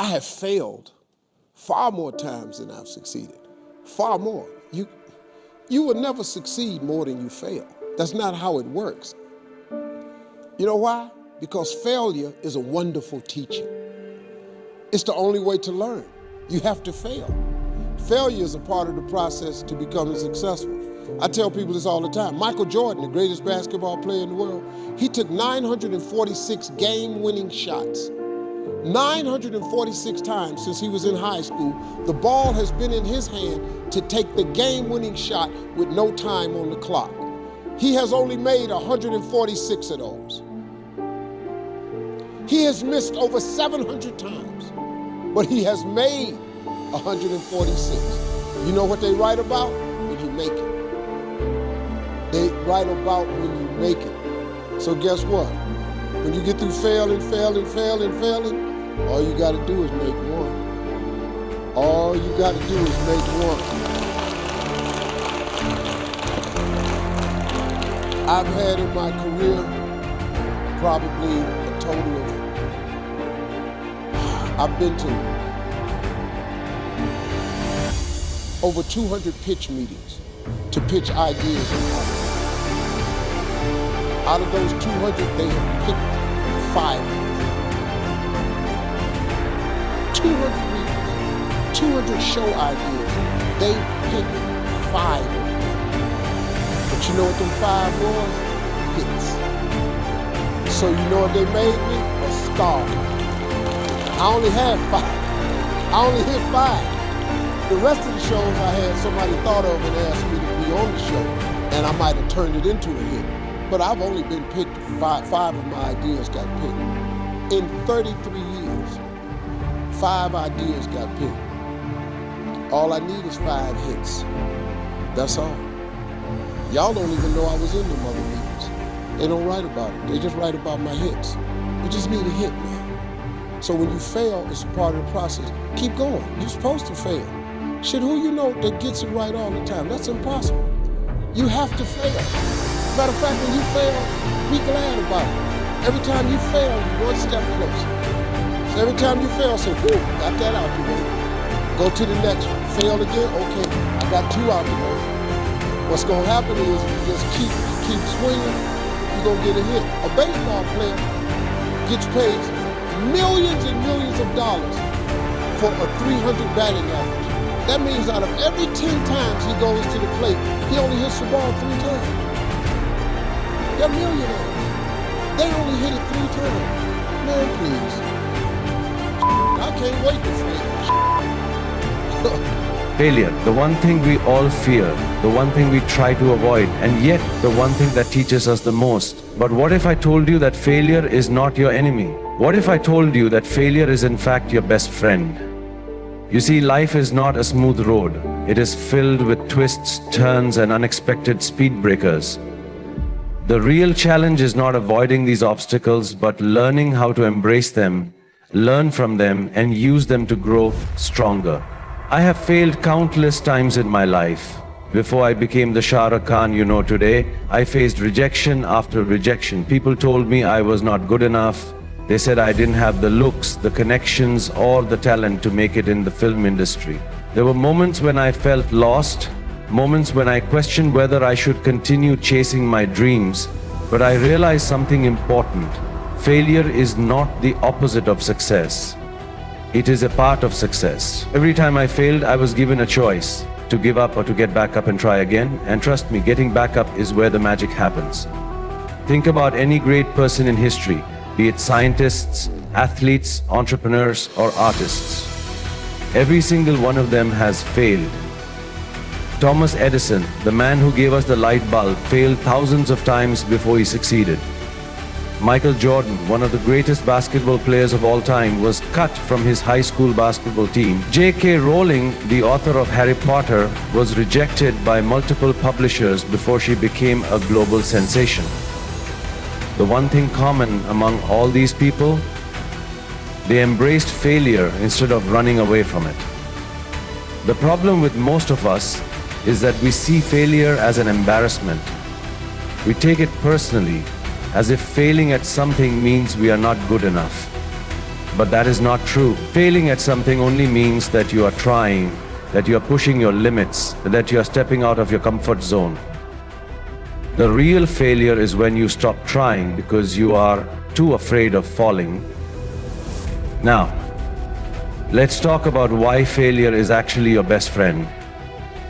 I have failed far more times than I've succeeded. Far more. You will never succeed more than you fail. That's not how it works. You know why? Because failure is a wonderful teacher. It's the only way to learn. You have to fail. Failure is a part of the process to becoming successful. I tell people this all the time. Michael Jordan, the greatest basketball player in the world, he took 946 game-winning shots. 946 times since he was in high school, the ball has been in his hand to take the game-winning shot with no time on the clock. He has only made 146 of those. He has missed over 700 times, but he has made 146. You know what they write about? When you make it. They write about when you make it. So guess what? When you get through failing, all you gotta do is make one. All you gotta do is make one. I've had in my career probably a total of, I've been to over 200 pitch meetings to pitch ideas in Congress. Out of those 200, they have picked 5. 200 meetings, 200 show ideas, they picked 5. But you know what them 5 was? Hits. So you know what they made me? A star. I only had 5. I only hit 5. The rest of the shows I had somebody thought of and asked me to be on the show, and I might have turned it into a hit. But I've only been picked, 5 of my ideas got picked. In 33 years, 5 ideas got picked. All I need is 5 hits. That's all. Y'all don't even know I was in them other meetings. They don't write about it. They just write about my hits. You just need a hit, man. So when you fail, it's a part of the process. Keep going. You're supposed to fail. Shit, who you know that gets it right all the time? That's impossible. You have to fail. Matter of fact, when you fail, be glad about it. Every time you fail, you're one step closer. So every time you fail, say, whew, got that out the way. Go to the next one. Fail again, okay, I got 2 out the way. What's gonna happen is you just keep swinging, you're gonna get a hit. A baseball player gets paid millions and millions of dollars for a 300 batting average. That means out of every 10 times he goes to the plate, he only hits the ball 3 times. They're millionaires. They only hit it 3 times. Man, please. I can't wait to fail. Failure, the one thing we all fear, the one thing we try to avoid, and yet the one thing that teaches us the most. But what if I told you that failure is not your enemy? What if I told you that failure is in fact your best friend? You see, life is not a smooth road. It is filled with twists, turns, and unexpected speed breakers. The real challenge is not avoiding these obstacles, but learning how to embrace them, learn from them, and use them to grow stronger. I have failed countless times in my life. Before I became the Shah Rukh Khan you know today, I faced rejection after rejection. People told me I was not good enough. They said I didn't have the looks, the connections, or the talent to make it in the film industry. There were moments when I felt lost, moments when I questioned whether I should continue chasing my dreams, but I realized something important. Failure is not the opposite of success. It is a part of success. Every time I failed, I was given a choice to give up or to get back up and try again. And trust me, getting back up is where the magic happens. Think about any great person in history, be it scientists, athletes, entrepreneurs, or artists. Every single one of them has failed. Thomas Edison, the man who gave us the light bulb, failed thousands of times before he succeeded. Michael Jordan, one of the greatest basketball players of all time, was cut from his high school basketball team. J.K. Rowling, the author of Harry Potter, was rejected by multiple publishers before she became a global sensation. The one thing common among all these people, they embraced failure instead of running away from it. The problem with most of us is that we see failure as an embarrassment. We take it personally, as if failing at something means we are not good enough. But that is not true. Failing at something only means that you are trying, that you are pushing your limits, that you are stepping out of your comfort zone. The real failure is when you stop trying because you are too afraid of falling. Now, let's talk about why failure is actually your best friend.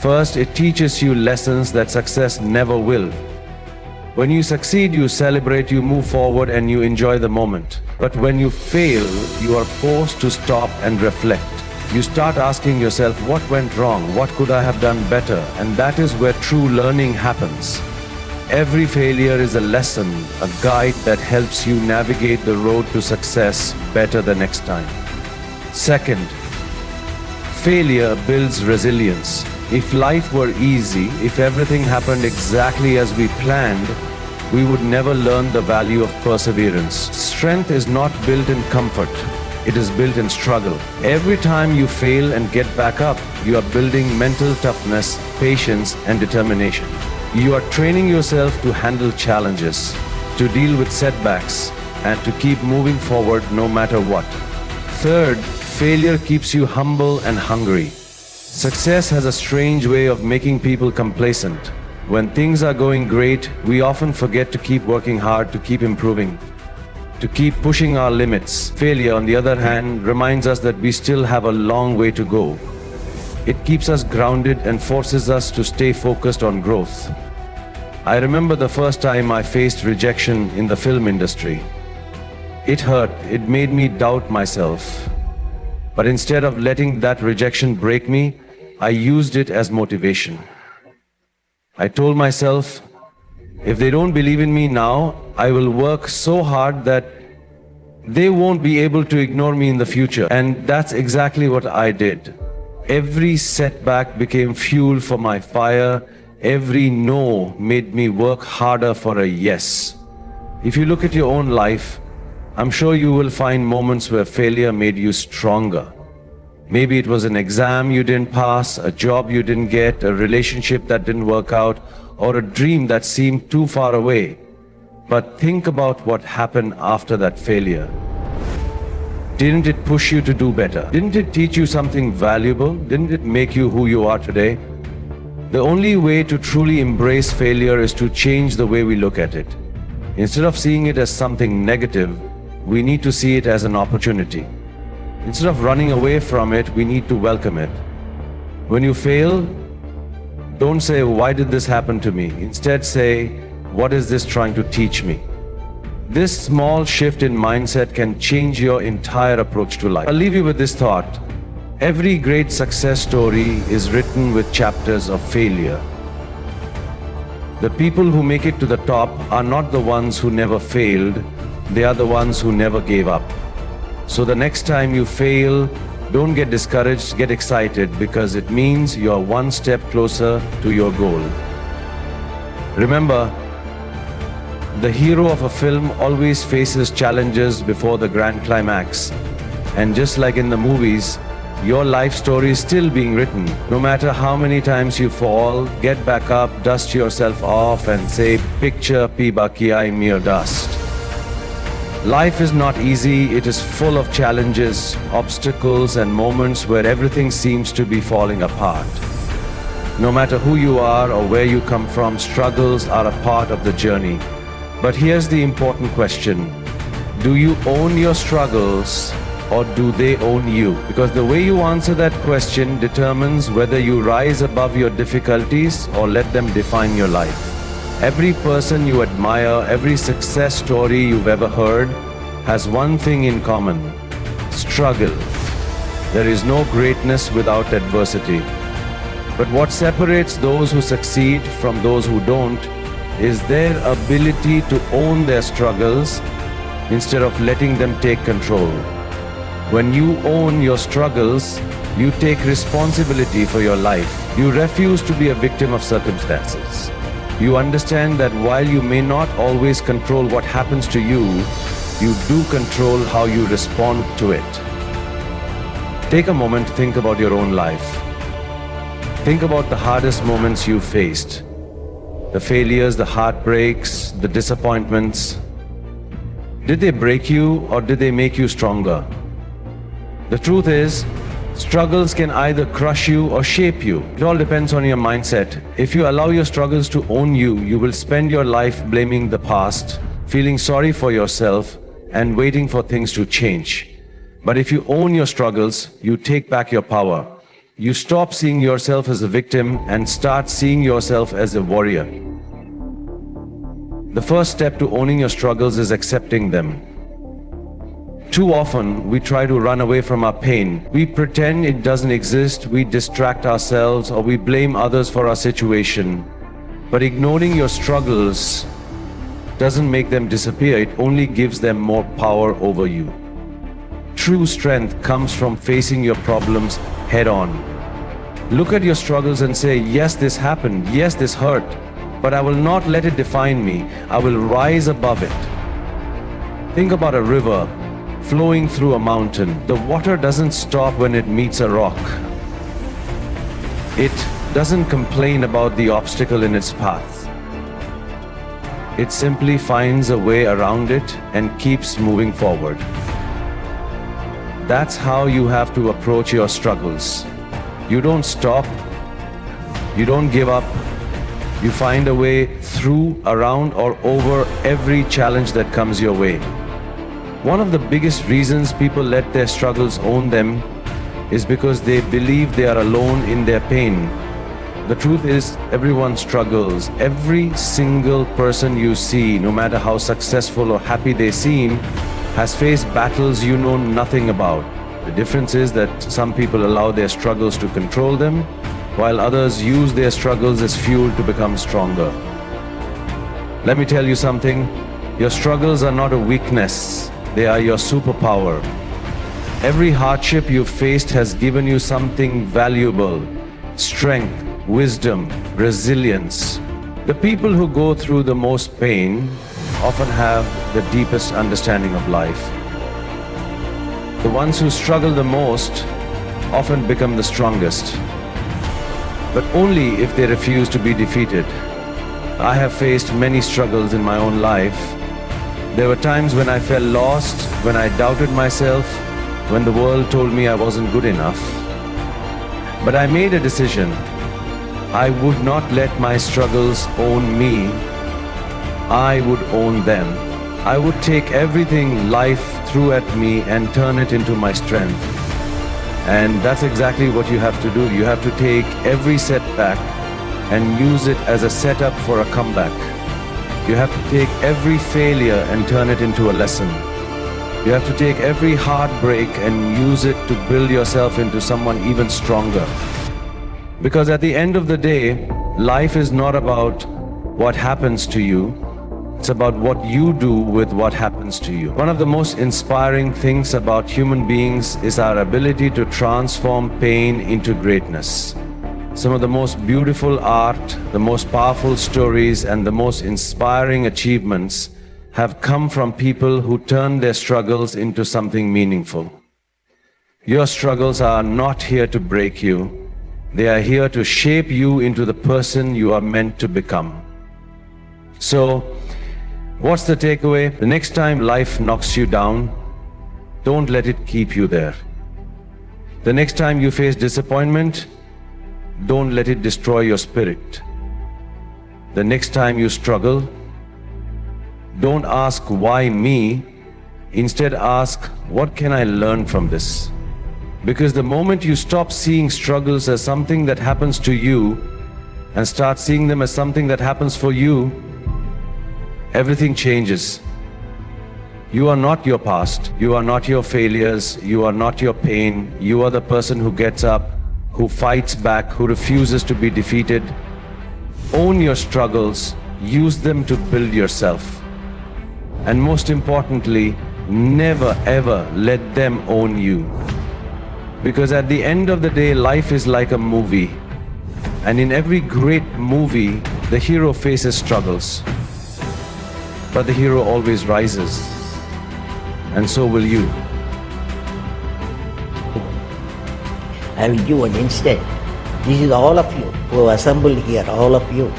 First, it teaches you lessons that success never will. When you succeed, you celebrate, you move forward, and you enjoy the moment. But when you fail, you are forced to stop and reflect. You start asking yourself, what went wrong? What could I have done better? And that is where true learning happens. Every failure is a lesson, a guide that helps you navigate the road to success better the next time. Second, failure builds resilience. If life were easy, if everything happened exactly as we planned, we would never learn the value of perseverance. Strength is not built in comfort, it is built in struggle. Every time you fail and get back up, you are building mental toughness, patience, and determination. You are training yourself to handle challenges, to deal with setbacks, and to keep moving forward no matter what. Third, failure keeps you humble and hungry. Success has a strange way of making people complacent. When things are going great, we often forget to keep working hard, to keep improving, to keep pushing our limits. Failure, on the other hand, reminds us that we still have a long way to go. It keeps us grounded and forces us to stay focused on growth. I remember the first time I faced rejection in the film industry. It hurt, it made me doubt myself. But instead of letting that rejection break me, I used it as motivation. I told myself, if they don't believe in me now, I will work so hard that they won't be able to ignore me in the future. And that's exactly what I did. Every setback became fuel for my fire. Every no made me work harder for a yes. If you look at your own life, I'm sure you will find moments where failure made you stronger. Maybe it was an exam you didn't pass, a job you didn't get, a relationship that didn't work out, or a dream that seemed too far away. But think about what happened after that failure. Didn't it push you to do better? Didn't it teach you something valuable? Didn't it make you who you are today? The only way to truly embrace failure is to change the way we look at it. Instead of seeing it as something negative, we need to see it as an opportunity. Instead of running away from it, we need to welcome it. When you fail, don't say, why did this happen to me? Instead say, what is this trying to teach me? This small shift in mindset can change your entire approach to life. I'll leave you with this thought. Every great success story is written with chapters of failure. The people who make it to the top are not the ones who never failed, they are the ones who never gave up. So the next time you fail, don't get discouraged, get excited, because it means you're one step closer to your goal. Remember, the hero of a film always faces challenges before the grand climax. And just like in the movies, your life story is still being written. No matter how many times you fall, get back up, dust yourself off and say, picture Piba Kiai mere dust. Life is not easy, it is full of challenges, obstacles and moments where everything seems to be falling apart. No matter who you are or where you come from, struggles are a part of the journey. But here's the important question. Do you own your struggles or do they own you? Because the way you answer that question determines whether you rise above your difficulties or let them define your life. Every person you admire, every success story you've ever heard has one thing in common: struggle. There is no greatness without adversity. But what separates those who succeed from those who don't is their ability to own their struggles instead of letting them take control. When you own your struggles, you take responsibility for your life. You refuse to be a victim of circumstances. You understand that while you may not always control what happens to you, you do control how you respond to it. Take a moment to think about your own life. Think about the hardest moments you faced. The failures, the heartbreaks, the disappointments. Did they break you or did they make you stronger? The truth is, struggles can either crush you or shape you. It all depends on your mindset. If you allow your struggles to own you, you will spend your life blaming the past, feeling sorry for yourself, and waiting for things to change. But if you own your struggles, you take back your power. You stop seeing yourself as a victim and start seeing yourself as a warrior. The first step to owning your struggles is accepting them. Too often, we try to run away from our pain. We pretend it doesn't exist, we distract ourselves, or we blame others for our situation. But ignoring your struggles doesn't make them disappear, it only gives them more power over you. True strength comes from facing your problems head on. Look at your struggles and say, yes, this happened, yes, this hurt, but I will not let it define me. I will rise above it. Think about a river flowing through a mountain. The water doesn't stop when it meets a rock. It doesn't complain about the obstacle in its path. It simply finds a way around it and keeps moving forward. That's how you have to approach your struggles. You don't stop, you don't give up, you find a way through, around, or over every challenge that comes your way. One of the biggest reasons people let their struggles own them is because they believe they are alone in their pain. The truth is, everyone struggles. Every single person you see, no matter how successful or happy they seem, has faced battles you know nothing about. The difference is that some people allow their struggles to control them, while others use their struggles as fuel to become stronger. Let me tell you something, your struggles are not a weakness, they are your superpower. Every hardship you've faced has given you something valuable: strength, wisdom, resilience. The people who go through the most pain often have the deepest understanding of life. The ones who struggle the most often become the strongest, but only if they refuse to be defeated. I have faced many struggles in my own life. There were times when I felt lost, when I doubted myself, when the world told me I wasn't good enough. But I made a decision. I would not let my struggles own me. I would own them. I would take everything life threw at me and turn it into my strength. And that's exactly what you have to do. You have to take every setback and use it as a setup for a comeback. You have to take every failure and turn it into a lesson. You have to take every heartbreak and use it to build yourself into someone even stronger. Because at the end of the day, life is not about what happens to you, it's about what you do with what happens to you. One of the most inspiring things about human beings is our ability to transform pain into greatness. Some of the most beautiful art, the most powerful stories, and the most inspiring achievements have come from people who turned their struggles into something meaningful. Your struggles are not here to break you. They are here to shape you into the person you are meant to become. So, what's the takeaway? The next time life knocks you down, don't let it keep you there. The next time you face disappointment, don't let it destroy your spirit. The next time you struggle, don't ask why me, instead ask what can I learn from this? Because the moment you stop seeing struggles as something that happens to you and start seeing them as something that happens for you, everything changes. You are not your past, you are not your failures, you are not your pain, you are the person who gets up, who fights back, who refuses to be defeated. Own your struggles, use them to build yourself. And most importantly, never ever let them own you. Because at the end of the day, life is like a movie. And in every great movie, the hero faces struggles. But the hero always rises. And so will you. I will give an incident. This is all of you who have assembled here, all of you.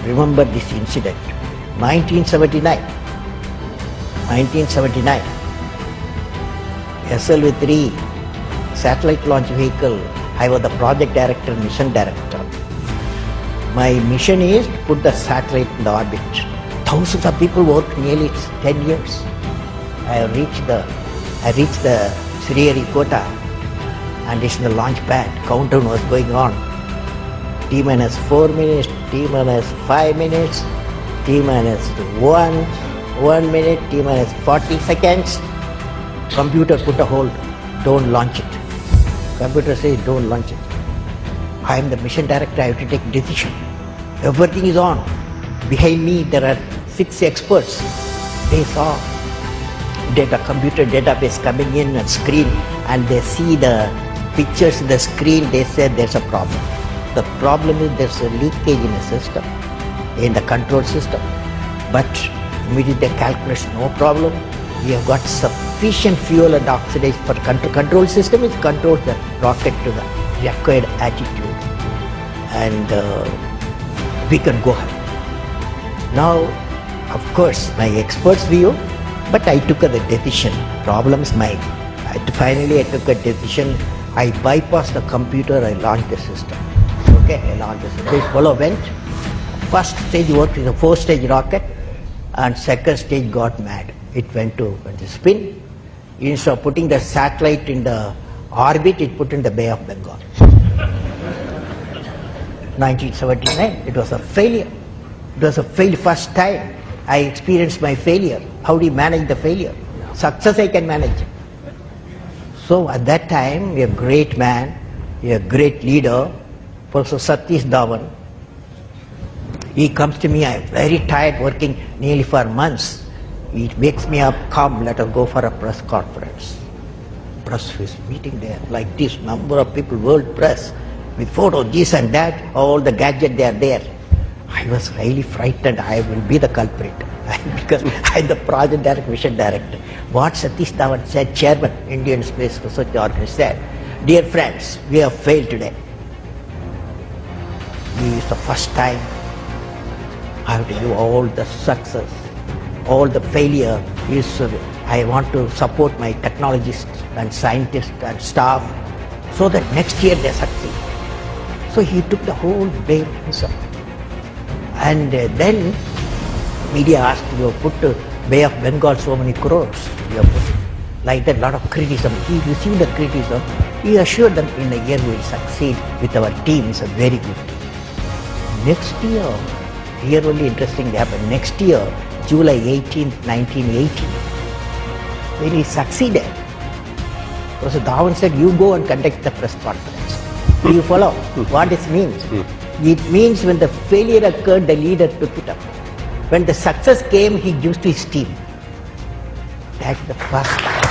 Remember this incident. 1979. SLV3 satellite launch vehicle, I was the project director, mission director. My mission is to put the satellite in the orbit. Thousands of people worked nearly 10 years. I reached the Sriharikota and it's in the launch pad. Countdown was going on. T-minus 4 minutes, T-minus 5 minutes, T-minus 1 minute, T-minus 40 seconds. Computer put a hold, don't launch it. Computer says don't launch it. I am the mission director, I have to take decision. Everything is on. Behind me there are 6 experts. They saw computer database coming in and screen, and they see the pictures in the screen. They said there's a problem. The problem is there's a leakage in the system, in the control system. But immediately they calculate no problem. We have got sufficient fuel and oxidation for control system. It controls the rocket to the required altitude, and we can go ahead. Now, of course, my expert's view, but I took a decision. Problem is mine. Finally, I took a decision. I bypassed the computer. I launched the system. Okay, I launched the system. Apollo went. First stage worked with a 4-stage rocket, and second stage got mad. It went to spin. Instead of putting the satellite in the orbit, it put in the Bay of Bengal. 1979, it was a failure. It was a failure. First time I experienced my failure. How do you manage the failure? Success I can manage. So at that time, a great man, a great leader, Professor Satish Dhawan, he comes to me, I am very tired working nearly for months. He wakes me up, come, let us go for a press conference. Press is meeting there, like this, number of people, world press, with photos, this and that, all the gadgets, they are there. I was really frightened, I will be the culprit, because I am the project director, mission director. What Satish Dhawan said, Chairman, Indian Space Research Organization, said, dear friends, we have failed today. This is the first time I have to give all the success, all the failure is, I want to support my technologists and scientists and staff so that next year they succeed. So he took the whole blame himself. And then media asked, you have put Bay of Bengal so many crores. You have put like that, lot of criticism. He received the criticism. He assured them in a year we will succeed with our team. It's a very good team. Next year, here only interesting happened. Next year, July 18, 1980, when he succeeded, Professor Dhawan said, you go and conduct the press conference. Do you follow what this means? It means when the failure occurred, the leader took it up. When the success came, he gives to his team. That's the first time.